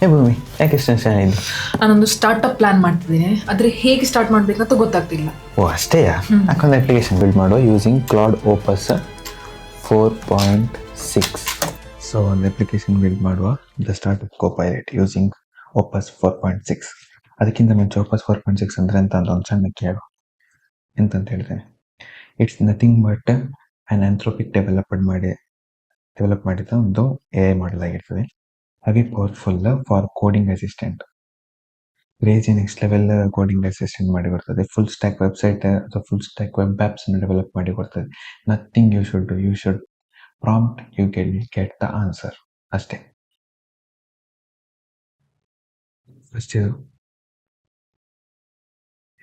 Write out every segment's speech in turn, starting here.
ಹೇ ಭೂಮಿ, ಯಾಕೆ ಇಷ್ಟು ಟೆನ್ಷನ್ ಆಗಿದೆ? ನಾನೊಂದು ಸ್ಟಾರ್ಟಪ್ ಪ್ಲಾನ್ ಮಾಡ್ತಿದ್ದೀನಿ, ಆದರೆ ಹೇಗೆ ಸ್ಟಾರ್ಟ್ ಮಾಡಬೇಕಂತ ಗೊತ್ತಾಗ್ತಿಲ್ಲ. ಓ ಅಷ್ಟೇಯಾ? ಹಾಕೊಂದು ಅಪ್ಲಿಕೇಶನ್ ಬಿಲ್ಡ್ ಮಾಡುವ ಯೂಸಿಂಗ್ ಕ್ಲೌಡ್ ಓಪಸ್ 4.6. ಸೊ ಒಂದು ಅಪ್ಲಿಕೇಶನ್ ಬಿಲ್ಡ್ ಮಾಡುವ ದ ಸ್ಟಾರ್ಟಪ್ ಕೋಪೈಲಟ್ ಯೂಸಿಂಗ್ ಓಪಸ್ 4.6. ಅದಕ್ಕಿಂತ ಮುಂಚೆ ಓಪಸ್ 4.6 ಅಂದರೆ ಅಂತ ಒಂದು ಸಣ್ಣ ಕೇಳು ಎಂತಂತ ಹೇಳ್ತೇನೆ. It's nothing but Anthropic develop ಮಾಡಿದ ಒಂದು AI ಮಾಡೆಲ್ ಆಗಿರ್ತದೆ. ಹಾಗೆ powerful for coding assistant, crazy next level coding assistant ಮಾಡಿ ಕೊಡ್ತದೆ. ಫುಲ್ ಸ್ಟ್ಯಾಕ್ ವೆಬ್ಸೈಟ್ ಅಥವಾ full stack web apps develop ಮಾಡಿ ಕೊಡ್ತದೆ. Nothing you should prompt, you get the answer ಅಷ್ಟೇ. ಫಸ್ಟ್ ಇದು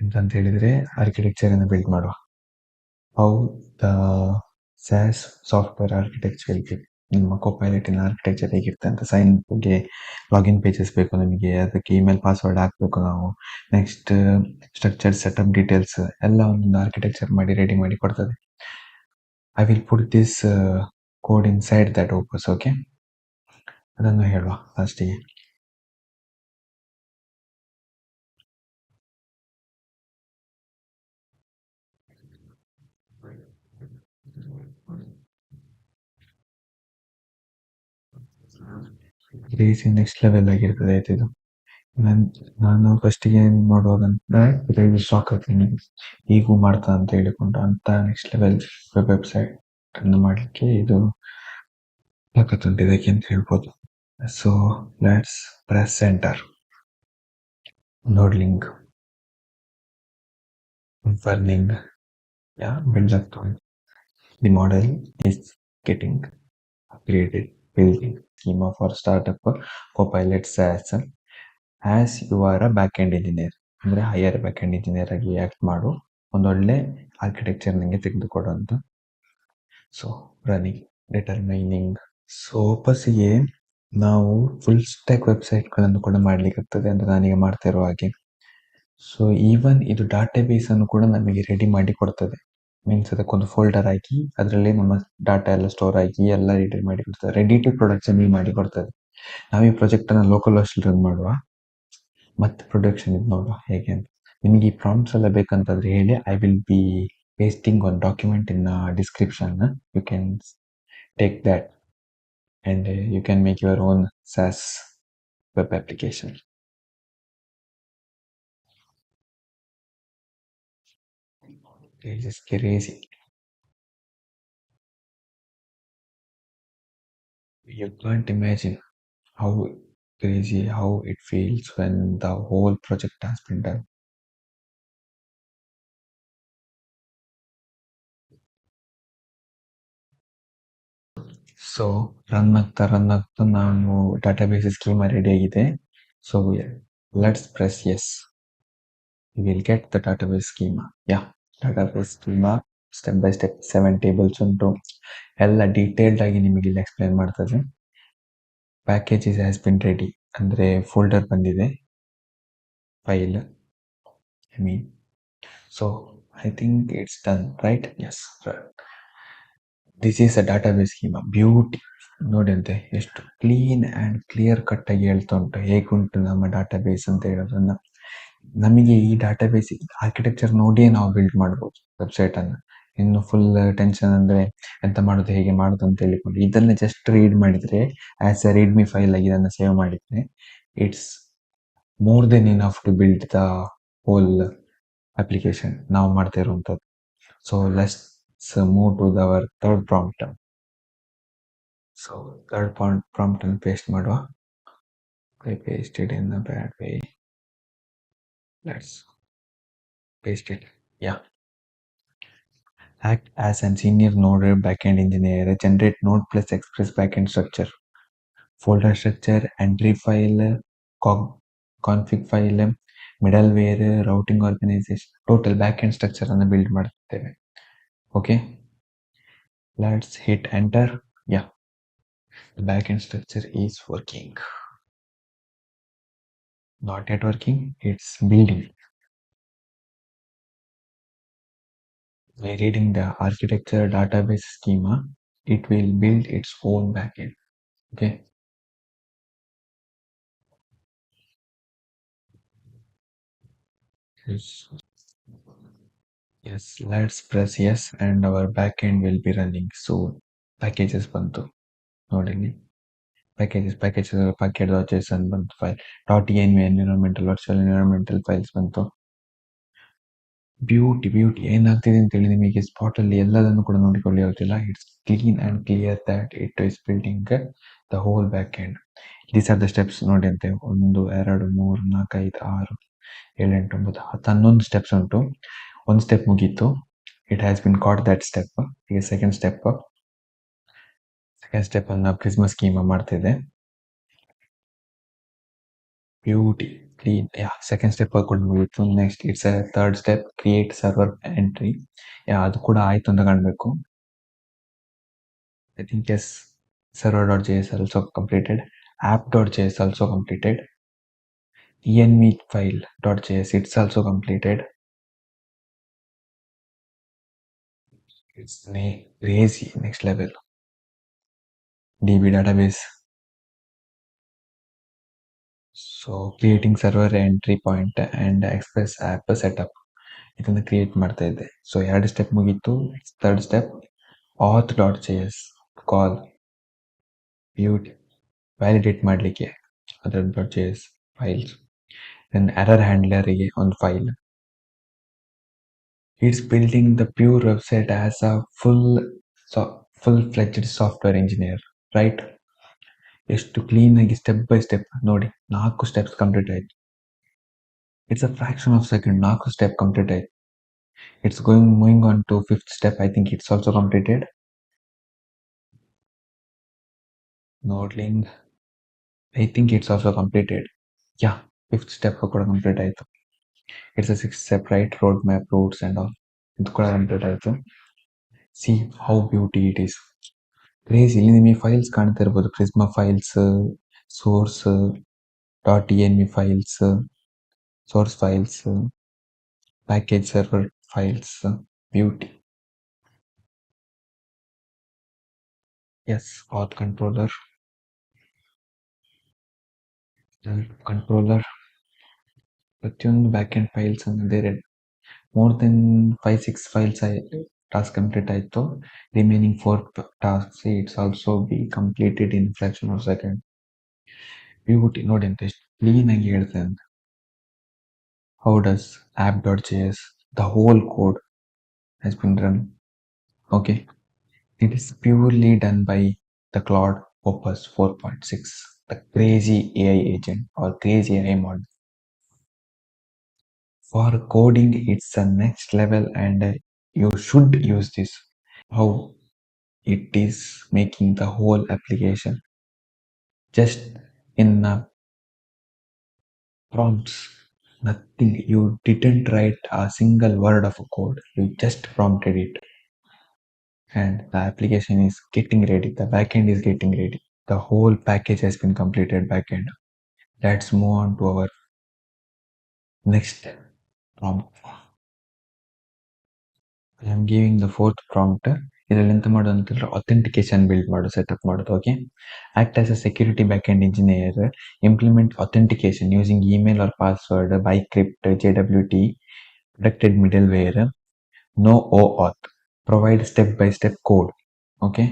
ಎಂತಂತ ಹೇಳಿದ್ರೆ ಆರ್ಕಿಟೆಕ್ಚರ್ ಅನ್ನು ಬಿಲ್ಡ್ ಮಾಡುವ. How the SaaS software architecture will be. ನಿಮ್ಮ ಕೋಪೈಲಟಿನ ಆರ್ಕಿಟೆಕ್ಚರ್ ಹೇಗಿರುತ್ತೆ ಅಂತ. ಸೈನ್ಗೆ ಲಾಗಿನ್ ಪೇಜಸ್ ಬೇಕು ನಮಗೆ, ಅದಕ್ಕೆ ಇಮೇಲ್ ಪಾಸ್ವರ್ಡ್ ಹಾಕಬೇಕು ನಾವು. ನೆಕ್ಸ್ಟ್ ಸ್ಟ್ರಕ್ಚರ್, ಸೆಟಪ್ ಡೀಟೇಲ್ಸ್ ಎಲ್ಲ ಒಂದು ಆರ್ಕಿಟೆಕ್ಚರ್ ಮಾಡಿ ರೆಡಿ ಮಾಡಿ ಕೊಡ್ತದೆ. I will put this code in side that ಓಪಸ್. Okay, ಅದನ್ನು ಹೇಳುವ ಲಾಸ್ಟಿಗೆ. ಕ್ರೇಜಿ ನೆಕ್ಸ್ಟ್ ಲೆವೆಲ್ ಆಗಿರ್ತದೆ ಆಯ್ತು ಇದು. ನಾನು ಫಸ್ಟಿಗೆ ಏನು ಮಾಡುವಾಗಂತ ಶಾಕ್ ಆಗ್ತೀನಿ, ಹೀಗೂ ಮಾಡ್ತಾ ಅಂತ ಹೇಳಿಕೊಂಡು. ಅಂತ ನೆಕ್ಸ್ಟ್ ಲೆವೆಲ್ ವೆಬ್ಸೈಟ್ ಅನ್ನು ಮಾಡಲಿಕ್ಕೆ ಇದು ತಾಕತ್ತುಂಟು ಇದಕ್ಕೆ ಅಂತ ಹೇಳ್ಬೋದು. So let's press enter. ನೋಡ್ link confirming, yeah, build up to it. The model is getting upgraded. Building schema for startup copilot SaaS. As you are a back-end engineer, ಅಂದರೆ higher back-end engineer ಆಗಿ act ಮಾಡು, ಒಂದೊಳ್ಳೆ architecture ನನಗೆ ತೆಗೆದುಕೊಡು ಅಂತ. So running determining. So ಓಪಸ್ಸಿಗೆ ನಾವು full stack ವೆಬ್ಸೈಟ್ಗಳನ್ನು ಕೂಡ ಮಾಡ್ಲಿಕ್ಕಾಗ್ತದೆ ಅಂತ ನಾನೀಗ ಮಾಡ್ತಾ ಇರೋ ಹಾಗೆ. ಸೊ ಈವನ್ ಇದು ಡಾಟಾಬೇಸ್ ಅನ್ನು ಕೂಡ ನಮಗೆ ರೆಡಿ ಮಾಡಿ ಕೊಡ್ತದೆ. ಮೀನ್ಸ್ ಅದಕ್ಕೊಂದು ಫೋಲ್ಡರ್ ಹಾಕಿ ಅದರಲ್ಲಿ ನಮ್ಮ ಡಾಟಾ ಎಲ್ಲ ಸ್ಟೋರ್ ಆಗಿ ಎಲ್ಲ ರೆಡಿ ಮಾಡಿ ಕೊಡ್ತದೆ. ರೆಡಿ ಟು ಪ್ರೊಡಕ್ಷನ್ ಮಾಡಿ ಕೊಡ್ತದೆ. ನಾವು ಈ ಪ್ರಾಜೆಕ್ಟ್ ಅನ್ನು ಲೋಕಲ್ ಹೋಸ್ಟಲ್ಲಿ ರನ್ ಮಾಡುವ, ಮತ್ತೆ ಪ್ರೊಡಕ್ಷನ್ ಇದು ನೋಡುವ ಹೇಗೆ ಅಂತ. ನಿಮಗೆ ಈ ಪ್ರಾಂಪ್ಟ್ಸ್ ಎಲ್ಲ ಬೇಕಂತಂದ್ರೆ ಹೇಳಿ, I will be pasting one document in description. You can take that and you can make your own SaaS web application. It is crazy. You can't imagine how crazy, how it feels when the whole project has been done. So run ಆಗ್ತಾ ನಾನು database schema ready ಆಗಿದೆ. So let's press yes. You will get the database schema. Database schema step by step 7 tables ಉಂಟು. ಎಲ್ಲ detailed ಆಗಿ ನಿಮಗೆ ಇಲ್ಲಿ explain ಮಾಡ್ತದೆ. Packages has been ready ಅಂದರೆ ಫೋಲ್ಡರ್ ಬಂದಿದೆ, file I mean. So I think it's done, right? Yes, this is a database schema. Beauty ನೋಡಿ ಅಂತೆ, ಎಷ್ಟು ಕ್ಲೀನ್ ಆ್ಯಂಡ್ ಕ್ಲಿಯರ್ ಕಟ್ ಆಗಿ ಹೇಳ್ತಾ ಉಂಟು ಹೇಗುಂಟು ನಮ್ಮ ಡಾಟಾಬೇಸ್ ಅಂತ ಹೇಳೋದನ್ನ. ನಮಗೆ ಈ ಡಾಟಾಬೇಸ್ ಆರ್ಕಿಟೆಕ್ಚರ್ ನೋಡಿಯೇ ನಾವು ಬಿಲ್ಡ್ ಮಾಡ್ಬೋದು ವೆಬ್ಸೈಟನ್ನು. ಇನ್ನು ಫುಲ್ ಟೆನ್ಷನ್ ಅಂದರೆ ಎಂತ ಮಾಡೋದು, ಹೇಗೆ ಮಾಡೋದು ಅಂತ ಹೇಳಿಕೊಂಡು ಇದನ್ನು ಜಸ್ಟ್ ರೀಡ್ ಮಾಡಿದರೆ, as a readme file ಆಗಿ ಇದನ್ನು ಸೇವ್ ಮಾಡಿದರೆ, it's more than enough to build the whole application ನಾವು ಮಾಡ್ತಾ ಇರುವಂಥದ್ದು. So let's move to our third prompt. So third prompt ಅನ್ನು ಪೇಸ್ಟ್ ಮಾಡುವ. I pasted in a bad way. Let's paste it. Act as a senior Node backend engineer. Generate Node plus Express backend structure, folder structure, entry file, config file, middleware, routing organization, total backend structure ಅನ್ನು build ಮಾಡ್ತೇವೆ. Okay, let's hit enter. The backend structure is working. Not yet working, it's building. By reading the architecture database schema, it will build its own backend. Okay. Yes, let's press yes and our backend will be running soon. Packages ಬಂತು ನೋಡಿ ಇಲ್ಲಿ. packages packet.json ಬಂತು file. .env environmental virtual environmental files ಬಂತು. Beauty ಏನಾಗ್ತಿದೆ ಅಂತೇಳಿ ನಿಮಗೆ spot ಅಲ್ಲಿ ಎಲ್ಲದನ್ನು ಕೂಡ ನೋಡಿಕೊಳ್ಳಿ ಹೋಗ್ತಿಲ್ಲ. It's clean and clear that it is building the whole back end. These are the steps ನೋಡಿ ಅಂತೆ 1 2 3 4 5 6 7 8 9 10 11 ಸ್ಟೆಪ್ಸ್ ಉಂಟು. ಒಂದು ಸ್ಟೆಪ್ ಮುಗೀತು. It has been caught that step. ಈಗ ಸೆಕೆಂಡ್ ಸ್ಟೆಪ್ ಅನ್ನ ಪ್ರಿಸ್ಮಾ ಸ್ಕೀಮಾ ಮಾಡ್ತಿದೆ. Beauty clean. ಸೆಕೆಂಡ್ ಸ್ಟೆಪ್ ಕೂಡ ಮುಗೀತು. Next it's third step create server entry. ಅದು ಕೂಡ ಆಯ್ತು ಅಂತ ಕಾಣಬೇಕು. I think yes, server.js also completed, app.js also completed, env file.js it's also completed. It's crazy, next level. DB database. So creating server entry point and express app setup. ಇದನ್ನು create ಮಾಡ್ತಾ ಇದ್ದೆ. So 2 step ಮುಗೀತು. Third step auth.js ಕಾಲ್ beauty validate ಮಾಡಲಿಕ್ಕೆ ಅದರ.js files. Then error ಹ್ಯಾಂಡ್ಲರಿಗೆ ಒಂದು file. It's building the pure website as a full-fledged software engineer, right? ಎಷ್ಟು clean ಆಗಿ step by step ನೋಡಿ 4 steps complete ಆಯ್ತು. It's a fraction of second 4 step complete ಆಯ್ತು. It's moving on to 5th step. I think it's also completed. ನೋಡ್ಲಿಂಗ್ I think it's also completed. 5th step ಕೂಡ complete ಆಯ್ತು. It's a 6th step, right road map routes and all. ಇದು ಕೂಡ complete ಆಯ್ತು. See how beauty it is. Crazy. ಇಲ್ಲಿ ನಿಮಗೆ files ಕಾಣ್ತಾ ಇರ್ಬೋದು. ಪ್ರಿಸ್ಮಾ files, source .env files, source files, package server files. Beauty. Yes, auth controller ಪ್ರತಿಯೊಂದು back end files ಅನ್ನೋದೇ more than 5-6 files task complete ಆಯಿತು. Remaining 4 tasks it's also be completed in fraction of second. Beauty ನೋಡಿ ಅಂತ ಎಷ್ಟು clean ಆಗಿ ಹೇಳ್ತೇನೆ ಅಂತ. How does app.js the whole code has been run. Okay, it is purely done by the Claude Opus 4.6, the crazy AI agent or crazy AI model. For coding, it's the next level and you should use this. How it is making the whole application just in prompts. Nothing. You didn't write a single word of code. You just prompted it. And the application is getting ready. The backend is getting ready. The whole package has been completed backend. Let's move on to our next prompt. I am giving the 4th prompt. ಇದರಲ್ಲಿ ಎಂತ ಮಾಡೋದು ಅಂತಂದ್ರೆ authentication build ಮಾಡೋದು, setup ಮಾಡೋದು. Okay, act as a security back end engineer, implement authentication using email or password, bcrypt, JWT, protected middleware, no OAuth, provide step-by-step code. Okay,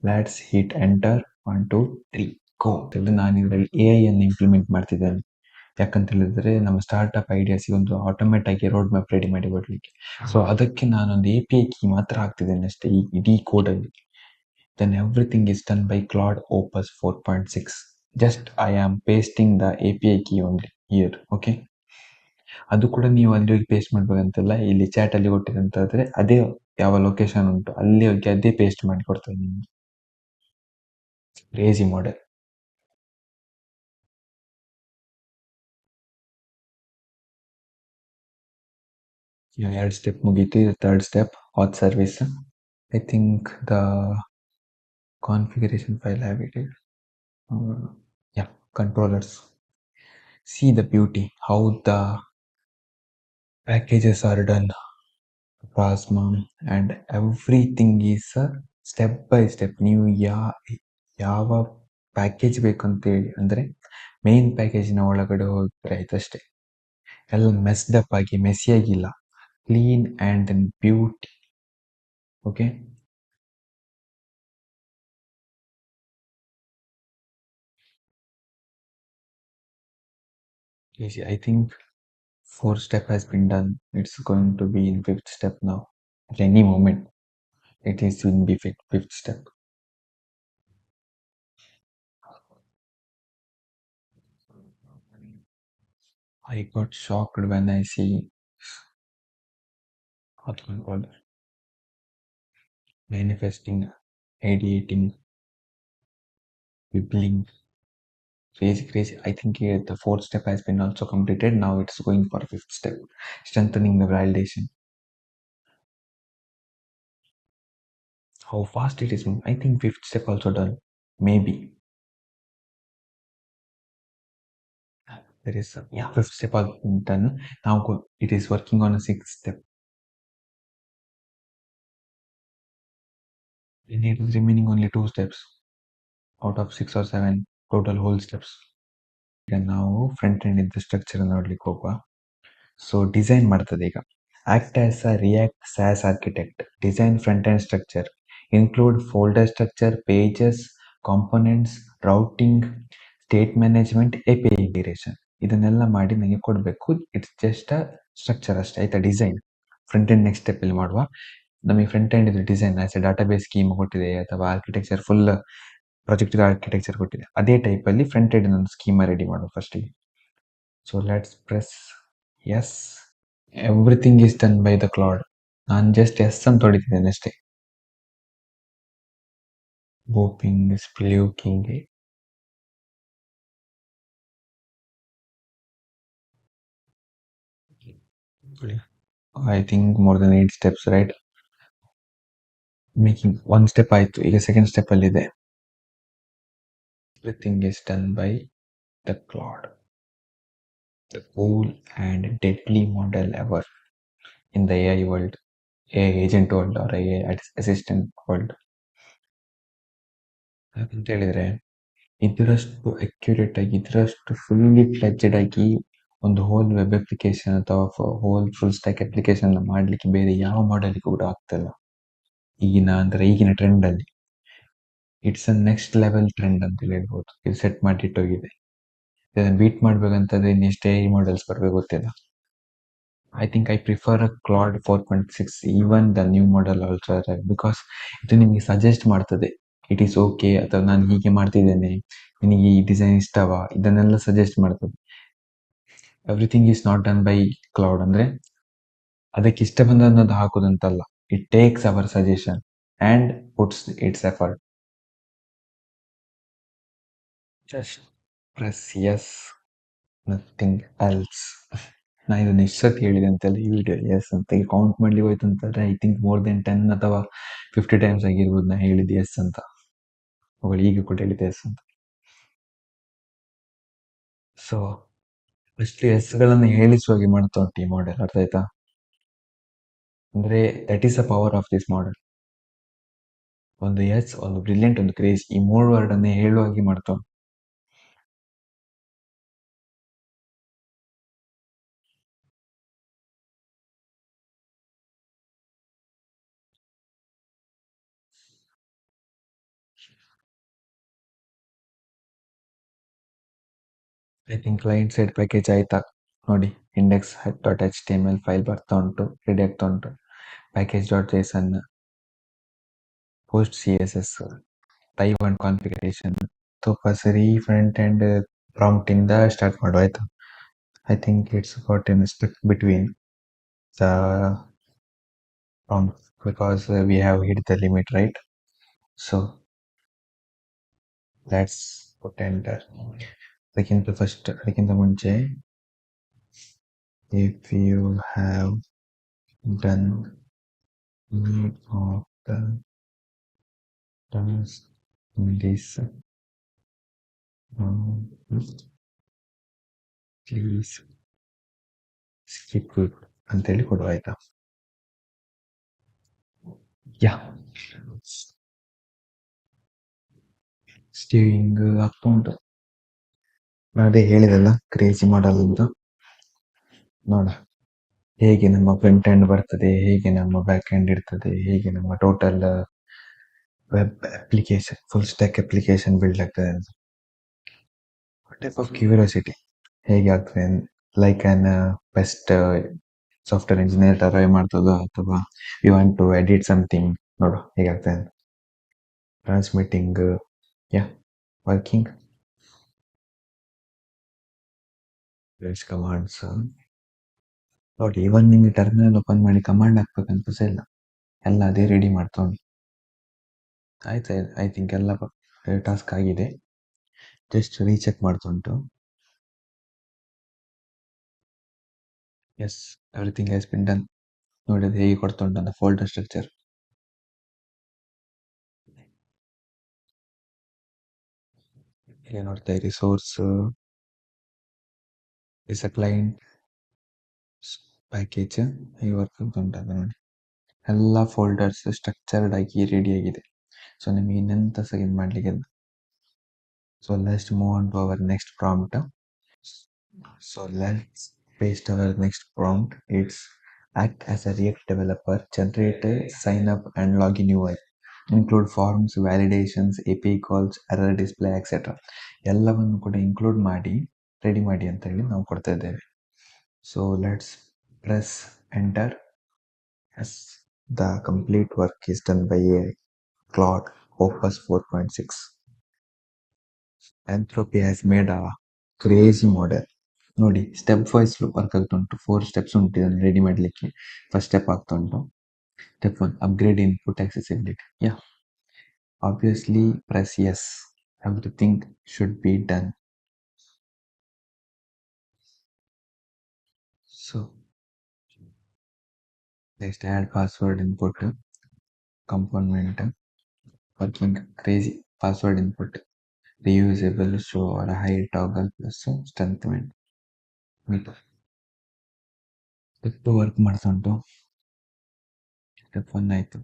let's hit enter. 1 2 3 go. ನಾನು ಇದರಲ್ಲಿ AI ಅನ್ನು implement ಮಾಡ್ತಿದ್ದೇನೆ. ಯಾಕಂತ ಹೇಳಿದ್ರೆ ನಮ್ಮ startup ಐಡಿಯಾಸ್ಗೆ ಒಂದು automate ಆಗಿ road map ready ಮಾಡಿ ಕೊಡ್ಲಿಕ್ಕೆ. ಸೊ ಅದಕ್ಕೆ ನಾನೊಂದು API ಕೀ ಮಾತ್ರ ಹಾಕ್ತಿದ್ದೇನೆ ಅಷ್ಟೇ ಈ ಇಡೀ ಕೋಡಲ್ಲಿ. Then everything is done by Claude Opus 4.6. Just I am pasting the API key only here. Okay, ಅದು ಕೂಡ ನೀವು ಅಲ್ಲಿ ಹೋಗಿ ಪೇಸ್ಟ್ ಮಾಡ್ಬೇಕಂತಲ್ಲ. ಇಲ್ಲಿ ಚಾಟ್ ಅಲ್ಲಿ ಕೊಟ್ಟಿದಂತಾದ್ರೆ ಅದೇ ಯಾವ ಲೊಕೇಶನ್ ಉಂಟು ಅಲ್ಲಿ ಹೋಗಿ ಅದೇ ಪೇಸ್ಟ್ ಮಾಡಿ ಕೊಡ್ತೇವೆ ನಿಮ್ಗೆ. Crazy model. ಈಗ 2 ಸ್ಟೆಪ್ ಮುಗೀತು. ಇದು third step, auth service. I think the configuration file I have it. Controllers. See the beauty, how the packages are done. Plasma and everything is step by step. ನೀವು ಯಾವ package ಬೇಕಂತ ಹೇಳಿ ಅಂದ್ರೆ main ಪ್ಯಾಕೇಜಿನ ಒಳಗಡೆ ಹೋಗ್ತಾರೆ ಆಯ್ತಷ್ಟೇ. ಎಲ್ಲ ಮೆಸ್ಡ್ ಅಪ್ ಆಗಿ Messi ಆಗಿಲ್ಲ, clean and beauty. Okay, easy. I think fourth step has been done. It's going to be in fifth step now. At any moment, it is in the fifth step. I got shocked when I see what can call it, manifesting, ideating, wibbling, crazy. I think the fourth step has been also completed. Now it's going for fifth step, strengthening the validation. How fast it is moving. I think fifth step also done. Maybe. There is fifth step all done. Now it is working on a sixth step. And it is remaining only 2 steps out of 6 or 7 total whole steps. ಈಗ ನಾವು front end ಇದ್ದ structure ನೋಡ್ಲಿಕ್ಕೆ ಹೋಗುವ. So design ಮಾಡ್ತದೆ ಈಗ. Act as a React SaaS architect, design front end structure, include folder structure, pages, components, routing, state management, API integration. ಇದನ್ನೆಲ್ಲ ಮಾಡಿ ನನಗೆ ಕೊಡಬೇಕು. ಇಟ್ಸ್ ಜಸ್ಟ್ ಅ ಸ್ಟ್ರಕ್ಚರ್ ಅಷ್ಟೇ, ಆಯ್ತಾ. Design front end next step ಅಲ್ಲಿ ಮಾಡುವ. ನಮಗೆ ಫ್ರಂಟ್ ಎಂಡ್ ಇದು design as A database scheme ಕೊಟ್ಟಿದೆ, ಅಥವಾ ಆರ್ಕಿಟೆಕ್ಚರ್ ಫುಲ್ ಪ್ರಾಜೆಕ್ಟ್ ಆರ್ಕಿಟೆಕ್ಚರ್ ಕೊಟ್ಟಿದೆ, ಅದೇ ಟೈಪ್ ಅಲ್ಲಿ ಫ್ರಂಟ್ ಎಂಡ್ ಒಂದು ಸ್ಕೀಮ್ ರೆಡಿ ಮಾಡುವ ಫಸ್ಟಿಗೆ. So let's press yes. Everything is done by the Claude. ನಾನು ಜಸ್ಟ್ ಎಸ್ ಅಂತ ಹೊಡಿತಿದ್ದೇನೆ ಅಷ್ಟೇ. Booping, spelunking. I think more than 8 steps, right? Making one step ಆಯ್ತು, ಈಗ ಸೆಕೆಂಡ್ ಸ್ಟೆಪ್ ಅಲ್ಲಿ ಇದೆ. Everything is done by the Claude, the cool and deadly model ever in the AI world, AI agent world or AI assistant world. ಯಾಕಂತ ಹೇಳಿದ್ರೆ ಇದರಷ್ಟು accurate ಆಗಿ, ಇದರಷ್ಟು fully fledged ಆಗಿ ಒಂದು hole web application ಅಥವಾ hole full stack application ಮಾಡ್ಲಿಕ್ಕೆ ಬೇರೆ ಯಾವ model ಕೂಡ ಆಗ್ತಿಲ್ಲ ಈಗಿನ ಟ್ರೆಂಡ್ ಅಲ್ಲಿ. It's a next level trend ಅಂತ ಹೇಳ್ಬೋದು. ಇದು ಸೆಟ್ ಮಾಡಿಟ್ಟೋಗಿದೆ. ಇದನ್ನ ಬೀಟ್ ಮಾಡ್ಬೇಕಂತಂದ್ರೆ ಇನ್ನೆಷ್ಟೇ ಮಾಡೆಲ್ಸ್ ಬರ್ಬೇಕು ಗೊತ್ತಿಲ್ಲ. I think I prefer a Claude 4.6, even the new model also arrived, because ಇದು ನಿಮಗೆ ಸಜೆಸ್ಟ್ ಮಾಡ್ತದೆ, ಇಟ್ ಈಸ್ ಓಕೆ, ಅಥವಾ ನಾನು ಹೀಗೆ ಮಾಡ್ತಿದ್ದೇನೆ, ನಿನಗೆ ಈ ಡಿಸೈನ್ ಇಷ್ಟವಾ, ಇದನ್ನೆಲ್ಲ ಸಜೆಸ್ಟ್ ಮಾಡ್ತದೆ. Everything is not done by Claude. ಅಂದ್ರೆ ಅದಕ್ಕೆ ಇಷ್ಟ ಬಂದದ್ದು ಹಾಕೋದಂತಲ್ಲ, it takes our suggestion and puts its effort. Just press yes, nothing else. ನಾ ಇದನ್ನ ಎಷ್ಟು ಸತಿ ಹೇಳಿದೆ ಅಂತೆಲ್ಲ ಈ ವಿಡಿಯೋ ಎಸ್ ಅಂತ ಕೌಂಟ್ ಮಾಡ್ಲಿಕ್ಕೆ ಹೋಯ್ತು ಅಂತಂದ್ರೆ ಐ ಥಿಂಕ್ ಮೋರ್ ದೆನ್ 10 ಅಥವಾ 50 ಟೈಮ್ಸ್ ಆಗಿರ್ಬೋದು ನಾ ಹೇಳಿದ್ದು ಎಸ್ ಅಂತ. ಅವಳು ಈಗ ಕೂಡ ಹೇಳಿದೆ ಎಸ್ ಅಂತ. ಸೊ ಅಷ್ಟು ಎಸ್ ಗಳನ್ನ ಹೇಳಿಸುವ ಹಾಗೆ ಮಾಡ್ತಾ ಉಂಟು ಈ ಮಾಡೆಲ್, ಅರ್ಥ ಆಯ್ತಾ? ಅಂದ್ರೆ that is the power of this model. ಒಂದು ಎಸ್, ಒಂದು ಬ್ರಿಲಿಯಂಟ್, ಒಂದು ಕ್ರೇಜ್, ಈ 3 ವರ್ಡ್ ಅನ್ನೇ ಹೇಳುವ ಹಾಗೆ ಮಾಡ್ತಾ ಉಂಟು. I think client side package ಆಯ್ತಾ ನೋಡಿ. ಇಂಡೆಕ್ಸ್ .html ಫೈಲ್ ಬರ್ತಾ ಉಂಟು, ರೆಡಿ ಆಗ್ತಾ ಉಂಟು. package.json, post CSS, Taiwan configuration. ಸರಿ, ಫ್ರಂಟ್ ಎಂಡ್ ಪ್ರಾಂಪ್ಟ್ ಇಂದ ಸ್ಟಾರ್ಟ್ ಮಾಡುವ ಆಯ್ತಾ. I think it's got in stuck between the prompt because we have hit the limit, right? So let's put enter. ಅದಕ್ಕಿಂತ ಮುಂಚೆ, if you have done any of the terms in this, please skip it ಅಂತೇಳಿ ಕೊಡುವ ಆಯ್ತಾ. ಯಾ, ಸ್ಟೀವಿಂಗ್ ಆಗ್ತಾ ಉಂಟು. ಅದೇ ಹೇಳಿದಲ್ಲ crazy ಮಾಡಲ್ ಅಂತ. ನೋಡ ಹೇಗೆ ನಮ್ಮ ಫ್ರಂಟ್ ಎಂಡ್ ಬರ್ತದೆ, ಹೇಗೆ ನಮ್ಮ ಬ್ಯಾಕ್ ಎಂಡ್ ಇರ್ತದೆ, ಹೇಗೆ ನಮ್ಮ total web application full stack application build ಆಗ್ತದೆ ಅಂತ. ಟೈಪ್ ಆಫ್ ಕ್ಯೂರಿಯಾಸಿಟಿ ಹೇಗೆ ಆಗ್ತದೆ, like an best software engineer ತರ ಮಾಡ್ತದ, ಅಥವಾ you want to edit something, ನೋಡು ಹೇಗಾಗ್ತದೆ ಅಂತ. ಟ್ರಾನ್ಸ್ಮಿಟಿಂಗ್, ಯಾ ವರ್ಕಿಂಗ್ ಕಮಾಂಡ್ಸ್. ನೋಡಿ, ಇವನ್ ನಿಮಗೆ ಟರ್ಮಿನಲ್ ಓಪನ್ ಮಾಡಿ ಕಮಾಂಡ್ ಹಾಕ್ಬೇಕಂತ ಸಹ ಇಲ್ಲ, ಎಲ್ಲ ಅದೇ ರೆಡಿ ಮಾಡ್ತೋಣಿ. ಆಯ್ತು, ಐ ಥಿಂಕ್ ಎಲ್ಲ ಟಾಸ್ಕ್ ಆಗಿದೆ. ಜಸ್ಟ್ ರೀಚೆಕ್ ಮಾಡ್ತುಂಟು. Yes, everything has been done. ನೋಡಿ ಅದು ಹೇಗೆ ಕೊಡ್ತುಂಟು ಅಂತ ಫೋಲ್ಡರ್ ಸ್ಟ್ರಕ್ಚರ್. ಇಲ್ಲಿ ನೋಡ್ತಾ ಇರಿ, source is a client package ಈ ವರ್ಕ್ ಉಂಟು ಅದು ನೋಡಿ. ಎಲ್ಲ ಫೋಲ್ಡರ್ಸ್ ಸ್ಟ್ರಕ್ಚರ್ಡ್ ಆಗಿ ರೆಡಿ ಆಗಿದೆ. ಸೊ ನಿಮಗೆ ಇನ್ನೆಂತ ಸಹ ಇದು ಮಾಡಲಿಕ್ಕೆ. So let's move on to our next prompt. So let's paste our next prompt. It's act as a React developer, generate a sign up and login UI, include forms, validations, API calls, error display, etc. ಎಲ್ಲವನ್ನು ಕೂಡ include ಮಾಡಿ ready ಮಾಡಿ ಅಂತ ಹೇಳಿ ನಾವು ಕೊಡ್ತಾ ಇದ್ದೇವೆ. So let's press enter. Yes, the complete work is done by a Claude Opus 4.6. Anthropy has made a crazy model. ನೋಡಿ, ಸ್ಟೆಪ್ ವೈಸ್ ವರ್ಕ್ ಆಗ್ತಾ ಉಂಟು. 4 ಸ್ಟೆಪ್ಸ್ ಉಂಟು ಇದನ್ನು ರೆಡಿ ಮಾಡಲಿಕ್ಕೆ. ಫಸ್ಟ್ ಸ್ಟೆಪ್ ಆಗ್ತಾ ಉಂಟು. Step 1, upgrade input accessibility. Yeah, obviously press yes, everything should be done. So next add password input component, working crazy. Password input reusable, show or hide toggle plus strengthment meter. Step work ಮಾಡ್ತಾ ಉಂಟು. Step 1 ಆಯಿತು.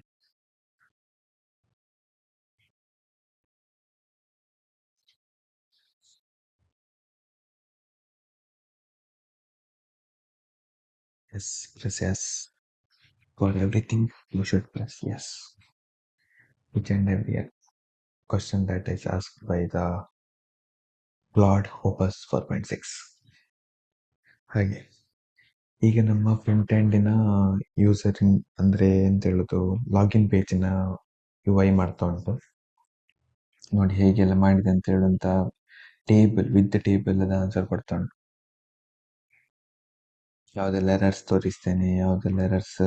Yes, press yes. For everything, you should press yes. Each and every question that is asked by the Claude Opus 4.6. ಹಾಗೆ ಈಗ ನಮ್ಮ front ಎಂಡಿನ user ಅಂದರೆ ಎಂತ ಹೇಳೋದು, login ಪೇಜಿನ you I ಮಾಡ್ತಾ ಉಂಟು. ನೋಡಿ ಹೇಗೆಲ್ಲ ಮಾಡಿದೆ ಅಂತ ಹೇಳುವಂಥ ಟೇಬಲ್ ವಿತ್ ಟೇಬಲ್ ಅದ ಆನ್ಸರ್ ಕೊಡ್ತಾ ಉಂಟು. ಯಾವುದೆಲ್ಲ ಎರರ್ಸ್ ತೋರಿಸ್ತೇನೆ, ಯಾವುದೆಲ್ಲ ಎರರ್ಸ್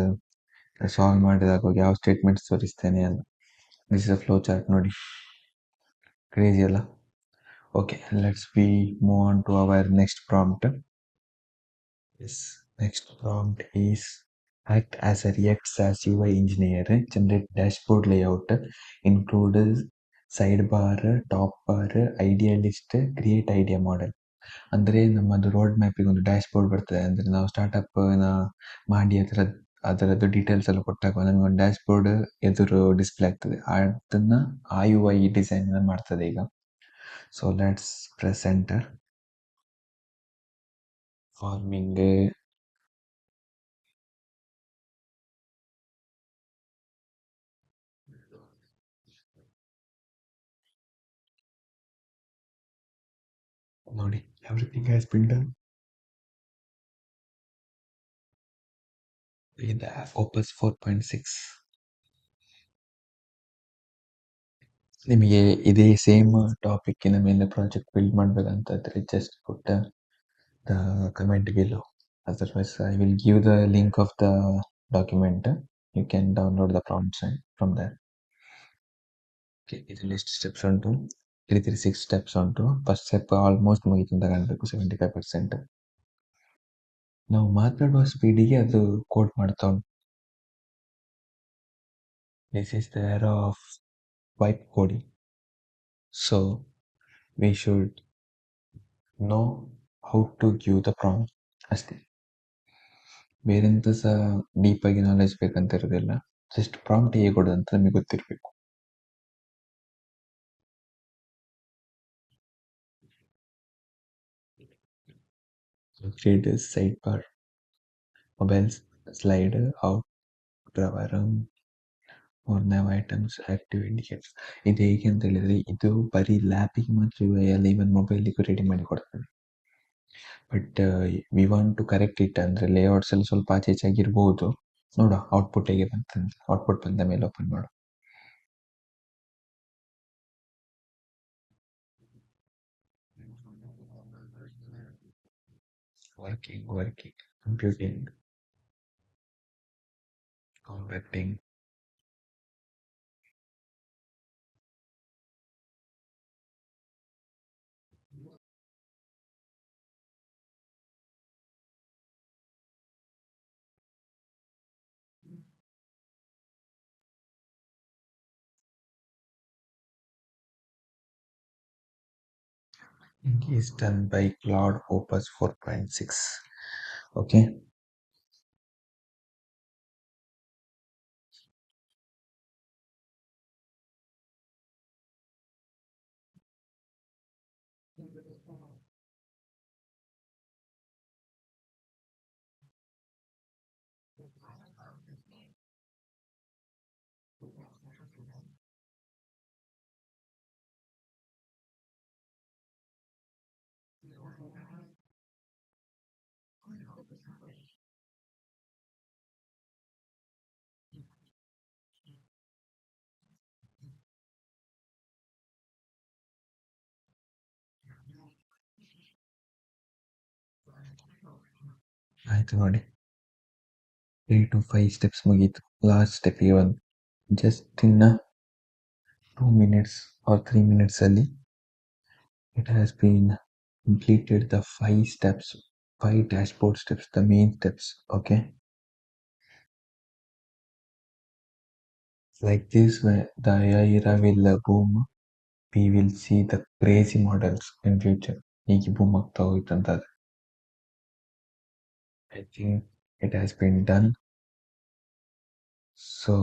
ಸಾಲ್ವ್ ಮಾಡಿದಾಗ ಯಾವ ಸ್ಟೇಟ್ಮೆಂಟ್ಸ್ ತೋರಿಸ್ತೇನೆ ಅಲ್ಲ. This is a flow chart. ನೋಡಿ, ಕ್ರೇಜಿ ಅಲ್ಲ. Okay, let's we move on to our next prompt. Yes, next prompt is act as a React SaaS UI engineer, generate dashboard layout, include sidebar, top bar, idea list, create idea model. ಅಂದರೆ ನಮ್ಮದು road ಮ್ಯಾಪಿಗೆ ಒಂದು dash board ಬರ್ತದೆ. ಅಂದರೆ ನಾವು startup ಮಾಡಿ ಅದರದ್ದು details ಎಲ್ಲ ಕೊಟ್ಟಾಗ ನಮಗೆ ಒಂದು ಡ್ಯಾಶ್ ಬೋರ್ಡ್ ಎದುರು ಡಿಸ್ಪ್ಲೇ ಆಗ್ತದೆ. ಅದನ್ನು ಆ ಯು ಐ ಡಿಸೈನ್ ಮಾಡ್ತದೆ ಈಗ. So let's press enter. Forming, ನೋಡಿ, everything has been done. in the Opus 4.6. ನಿಮಗೆ ಇದೇ ಸೇಮ್ ಟಾಪಿಕ್ಕಿನ ಮೇಲೆ ಪ್ರಾಜೆಕ್ಟ್ ಬಿಲ್ಡ್ ಮಾಡಬೇಕಂತಾದ್ರೆ just put the comment below. Otherwise, I will give the link of the document. You can download the prompts from there. Okay, ಇದರಲ್ಲಿ ಎಷ್ಟು steps ಉಂಟು? 336 steps ಉಂಟು. First step almost ಮುಗಿತು ಅಂತ ಕಾಣಬೇಕು, 75%. ನಾವು ಮಾತಾಡುವ ಸ್ಪೀಡಿಗೆ ಅದು ಕೋಡ್ ಮಾಡ್ತಾ ಉಂಟು. This is the era of vibe coding. So we should know how to give the prompt ಅಷ್ಟೇ. ಬೇರೆಂತ ಸಹ ಡೀಪಾಗಿ ನಾಲೆಜ್ ಬೇಕಂತ ಇರೋದಿಲ್ಲ. ಜಸ್ಟ್ ಪ್ರಾಂಪ್ಟ್ ಹೇಗೆ ಕೊಡೋದು ಅಂತ ನಮಗೆ ಗೊತ್ತಿರಬೇಕು. Create sidebar. Mobiles slide out our more nav items active indicators. ಇದು ಹೇಗೆ ಅಂತ ಹೇಳಿದ್ರೆ, ಇದು ಬರೀ ಲ್ಯಾಪಿಗೆ ಮಾತ್ರ ಅಲ್ಲ, ಈವನ್ ಮೊಬೈಲಿಗೂ ರೆಡಿ ಮಾಡಿ ಕೊಡ್ತದೆ. But we want to correct it, ಅಂದರೆ ಲೇಔಟ್ಸ್ ಅಲ್ಲಿ ಸ್ವಲ್ಪ ಆಚೆ ಈಚೆ ಆಗಿರ್ಬೋದು. ನೋಡುವ ಔಟ್ಪುಟ್ ಹೇಗೆ ಬಂತಂತ. ಔಟ್ಪುಟ್ ಬಂದ ಮೇಲೆ ಓಪನ್ ಮಾಡು. Working computing compacting. is done by Cloud Opus 4.6. Okay. ಆಯ್ತು ನೋಡಿ, 3 to 5 ಸ್ಟೆಪ್ಸ್ ಮುಗೀತು. ಲಾಸ್ಟ್ ಸ್ಟೆಪ್ಗೆ ಒಂದು ಜಸ್ಟ್ ಇನ್ನ 2 minutes or 3 minutes ಅಲ್ಲಿ it has been completed the 5 steps, 5 dashboard steps, the main steps. Okay, like this when the AI era will boom, we will see the crazy models in future. ಹೀಗೆ boom ಆಗ್ತಾ ಹೋಯ್ತಂತ. I think it has been done. So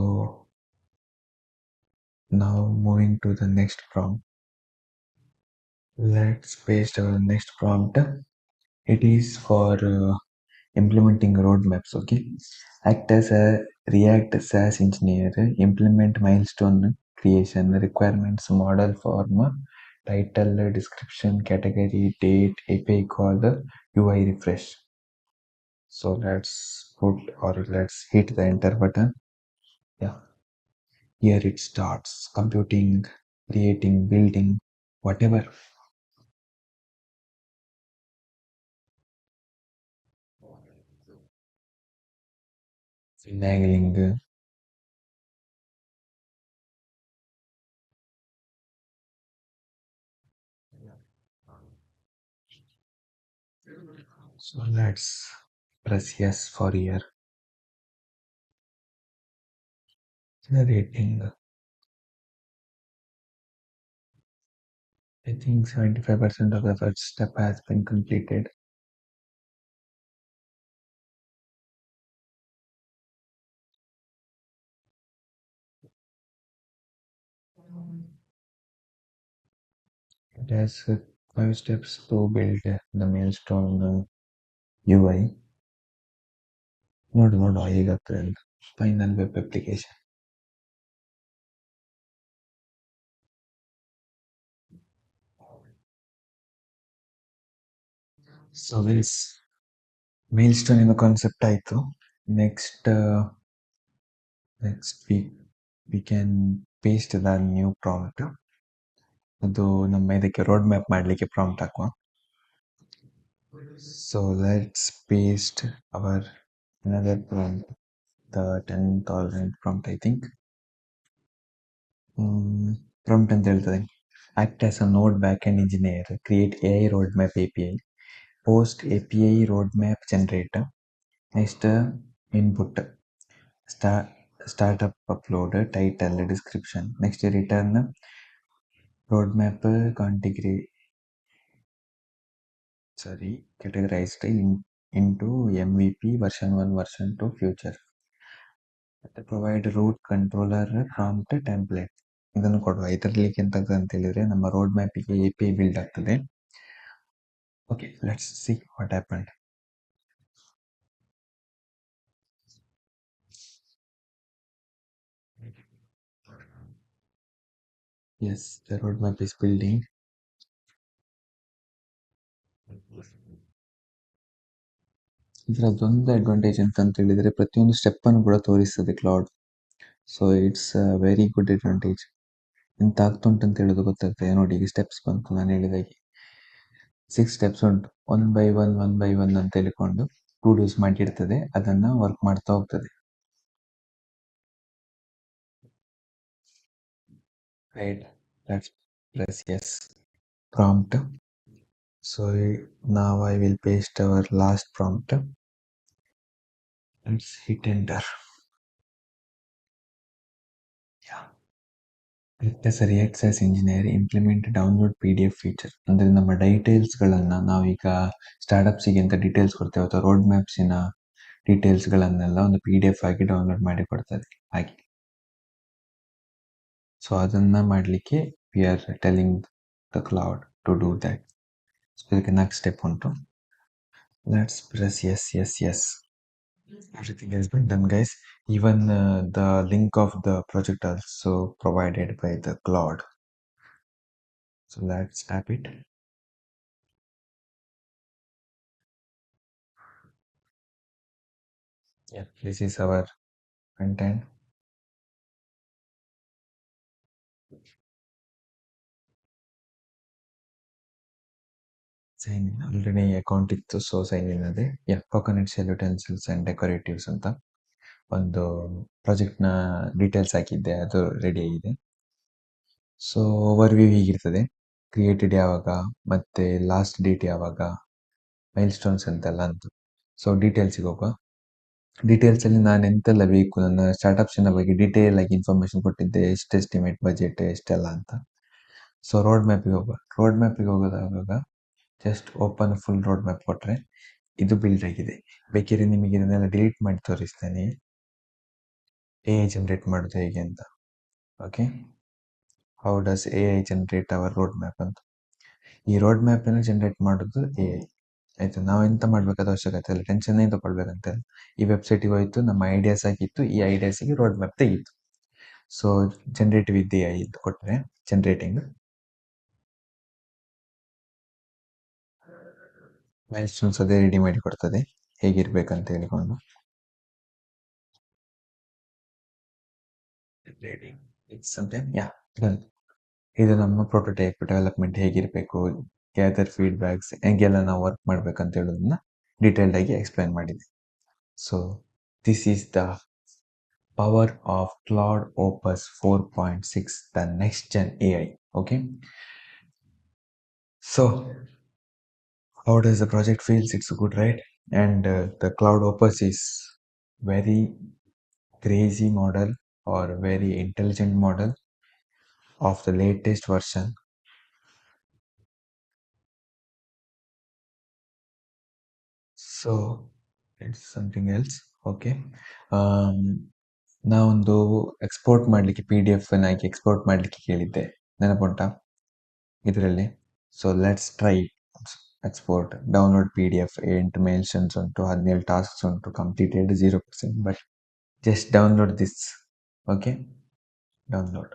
now moving to the next prompt. Let's paste our next prompt. It is for implementing roadmaps. Okay, act as a React SaaS engineer, implement milestone creation, requirements, model form, title, description, category, date, API call, UI refresh. So let's hit the enter button. Yeah, here it starts computing, creating, building, whatever. Finagling. So let's press yes for here. Generating. I think 75% of the first step has been completed. It has 5 steps to build the Mailstone UI. ನೋಡು ಹೇಗಾಗ್ತದೆ ಅಂತ. Final web application. So wells, milestone ಏನೋ concept ಆಯಿತು. Next we can paste the new prompt. ಅದು ನಮ್ಮ ಇದಕ್ಕೆ road map ಮಾಡಲಿಕ್ಕೆ prompt ಹಾಕುವ. So let's paste our another prompt, the 10,000 prompt, I think. Prompt ಅಂತ ಹೇಳ್ತದೆ, act as a node backend engineer, create AI roadmap API, post API roadmap generator, next input, startup upload, title, description, next return roadmap categorized into MVP version 1, version 2, future. Provide route controller prompt template. ಇದನ್ನು ಕೊಡುವ. ಇದರಲ್ಲಿ ಎಂತ ಅಂತ ಹೇಳಿದ್ರೆ, ನಮ್ಮ road ಮ್ಯಾಪಿಗೆ API build ಆಗ್ತದೆ. Okay, let's see what happened. Yes, the roadmap is building. ಇದರದ್ದೊಂದು ಅಡ್ವಾಂಟೇಜ್ ಅಂತ ಹೇಳಿದರೆ ಪ್ರತಿಯೊಂದು ಸ್ಟೆಪ್ ಅನ್ನು ಕೂಡ ತೋರಿಸ್ತದೆ Claude. So it's very good advantage. ಎಂತ ಆಗ್ತುಂಟು ಅಂತ ಹೇಳೋದು ಗೊತ್ತಾಗ್ತದೆ. ನೋಡಿ ಈಗ ಸ್ಟೆಪ್ಸ್ ಬಂತು, ನಾನು ಹೇಳಿದಾಗೆ 6 ಸ್ಟೆಪ್ಸ್ ಉಂಟು. ಒನ್ ಬೈ ಒನ್ ಅಂತ ಹೇಳಿಕೊಂಡು ಟು ಡೂಸ್ ಮಾಡಿರ್ತದೆ, ಅದನ್ನ ವರ್ಕ್ ಮಾಡ್ತಾ ಹೋಗ್ತದೆ. Right, let's press yes. Prompt. So now I will paste our last prompt. Let's hit enter. Yeah. Let us React as engineer implement download PDF feature. ಅಂದರೆ ನಮ್ಮ ಡೀಟೇಲ್ಸ್ಗಳನ್ನು ನಾವೀಗ ಸ್ಟಾರ್ಟಪ್ಸಿಗೆ ಅಂತ details ಕೊಡ್ತೇವೆ ಅಥವಾ ರೋಡ್ ಮ್ಯಾಪ್ಸಿನ ಡೀಟೇಲ್ಸ್ಗಳನ್ನೆಲ್ಲ ಒಂದು PDF ಆಗಿ ಡೌನ್ಲೋಡ್ ಮಾಡಿ ಕೊಡ್ತದೆ ಹಾಗೆ. ಸೊ ಅದನ್ನ ಮಾಡಲಿಕ್ಕೆ we are telling the Claude to do that. So ಇದಕ್ಕೆ ನೆಕ್ಸ್ಟ್ ಸ್ಟೆಪ್ ಉಂಟು. Let's press yes. Everything has been done, guys. Even the link of the project also provided by the cloud. So let's tap it. Yeah, this is our front end. Sign in. Already account ಇತ್ತು, so sign in ಅದೇ. Coconut shell utensils and decoratives ಅಂತ ಒಂದು ಪ್ರಾಜೆಕ್ಟ್ನ details ಹಾಕಿದ್ದೆ, ಅದು ready ಆಗಿದೆ. So overview ಹೀಗಿರ್ತದೆ. Created ಯಾವಾಗ, ಮತ್ತೆ last date ಯಾವಾಗ, ಮೈಲ್ ಸ್ಟೋನ್ಸ್ ಅಂತೆಲ್ಲ ಅಂತ. ಸೊ ಡೀಟೇಲ್ಸಿಗೆ ಹೋಗುವ. ಡೀಟೇಲ್ಸಲ್ಲಿ ನಾನು ಎಂತೆಲ್ಲ ಬೇಕು, ನನ್ನ ಸ್ಟಾರ್ಟಪ್ಸಿನ ಬಗ್ಗೆ ಡೀಟೇಲ್ ಆಗಿ ಇನ್ಫಾರ್ಮೇಶನ್ ಕೊಟ್ಟಿದ್ದೆ, ಎಷ್ಟು ಎಸ್ಟಿಮೇಟ್ ಬಜೆಟ್ ಎಷ್ಟೆಲ್ಲ ಅಂತ. ಸೊ ರೋಡ್ ಮ್ಯಾಪಿಗೆ ಹೋಗೋದಾಗ just open full road map ಕೊಟ್ಟರೆ ಇದು ಬಿಲ್ಡ್ ಆಗಿದೆ. ಬೇಕಿದ್ರೆ ನಿಮಗೆ ಇದನ್ನೆಲ್ಲ ಡಿಲೀಟ್ ಮಾಡಿ ತೋರಿಸ್ತೇನೆ, AI ಜನರೇಟ್ ಮಾಡೋದು ಹೇಗೆ ಅಂತ. Okay, how does AI generate our road map ಅಂತ. ಈ ರೋಡ್ ಮ್ಯಾಪನ್ನು ಜನರೇಟ್ ಮಾಡೋದು AI. ಆಯ್ತು, ನಾವು ಎಂತ ಮಾಡ್ಬೇಕಾದ ಅವಶ್ಯಕತೆ ಇಲ್ಲ, ಟೆನ್ಷನ್ ಏನು ತಗೊಳ್ಬೇಕಂತ. ಈ ವೆಬ್ಸೈಟಿಗೆ ಹೋಯ್ತು, ನಮ್ಮ ಐಡಿಯಾಸ್ ಆಗಿತ್ತು, ಈ ಐಡಿಯಾಸಿಗೆ ರೋಡ್ ಮ್ಯಾಪ್ ತೆಗೀತು. ಸೊ ಜನರೇಟಿವ್ ವಿತ್ AI ಇದು ಕೊಟ್ಟರೆ ಜನರೇಟಿಂಗ್ ಮೈಲ್ ಸ್ಟೋನ್ಸ್ ಅದೇ ರೆಡಿ ಮಾಡಿ ಕೊಡ್ತದೆ ಹೇಗಿರ್ಬೇಕಂತ ಹೇಳಿಕೊಂಡು. ಇದು ನಮ್ಮ ಪ್ರೋಟೋಟೈಪ್ ಡೆವಲಪ್ಮೆಂಟ್ ಹೇಗಿರಬೇಕು, ಗ್ಯಾದರ್ ಫೀಡ್ಬ್ಯಾಕ್ಸ್ ಹೆಂಗೆಲ್ಲ ನಾವು ವರ್ಕ್ ಮಾಡ್ಬೇಕಂತ ಹೇಳೋದನ್ನ ಡೀಟೇಲ್ಡ್ ಆಗಿ ಎಕ್ಸ್ಪ್ಲೈನ್ ಮಾಡಿದೆ. So this is the power of Claude Opus 4.6, the next gen AI. Okay, so how does the project feels? It's good, right? And the cloud opus is very crazy model or very intelligent model of the latest version. So it's something else. Okay, ನಾವೊಂದು export ಮಾಡಲಿಕ್ಕೆ PDF ಆಗಿ export ಮಾಡಲಿಕ್ಕೆ ಕೇಳಿದ್ದೆ, ನೆನಪುಂಟಾ ಇದರಲ್ಲಿ? So let's try export. Download PDF 8 milestones ಉಂಟು, 17 tasks ಉಂಟು, completed 0%. But just download this. Okay, download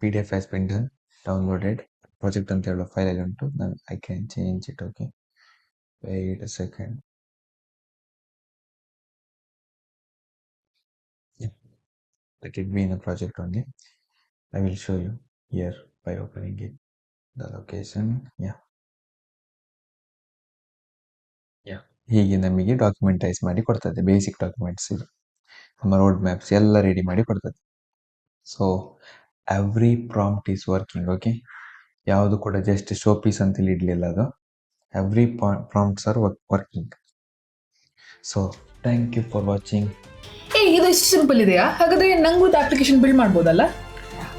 PDF has been done, downloaded. Project ಅಂತ ಹೇಳೋ ಫೈಲಲ್ಲಿ ಉಂಟು, ನಾನು I can change it. Okay, wait a second. Let it be in a project only. I will show you here by opening it, the location. ಹೀಗೆ ನಮಗೆ ಡಾಕ್ಯುಮೆಂಟೈಸ್ ಮಾಡಿ ಕೊಡ್ತದೆ. Basic documents ಇದು, ನಮ್ಮ ರೋಡ್ ಮ್ಯಾಪ್ಸ್ ಎಲ್ಲ ರೆಡಿ ಮಾಡಿ ಕೊಡ್ತದೆ. So every prompt is working. Okay, ಯಾವುದು ಕೂಡ ಜಸ್ಟ್ ಶೋ ಪೀಸ್ ಅಂತೇಳಿ ಇಡಲಿಲ್ಲ, ಅದು every prompts are working. So thank you for watching. ಇದು ಇಷ್ಟು ಸಿಂಪಲ್ ಇದೆಯಾ? ಹಾಗಾದ್ರೆ ನಂಗೂ ಅಪ್ಲಿಕೇಶನ್ ಬಿಲ್ಡ್ ಮಾಡ್ಬೋದಲ್ಲ?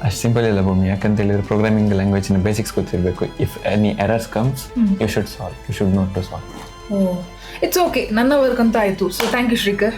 ಅಷ್ಟು ಸಿಂಪಲ್ ಇಲ್ಲ ಭೂಮಿ, ಯಾಕಂತ ಹೇಳಿದ್ರೆ ಪ್ರೋಗ್ರಾಮಿಂಗ್ ಲ್ಯಾಂಗ್ವೇಜಿನ ಬೇಸಿಕ್ಸ್ ಗೊತ್ತಿರಬೇಕು. If any errors comes you should solve, you should not to solve. It's okay, ನನ್ನ ವರ್ಕ್ ಅಂತ ಆಯಿತು. So thank you Shrikar.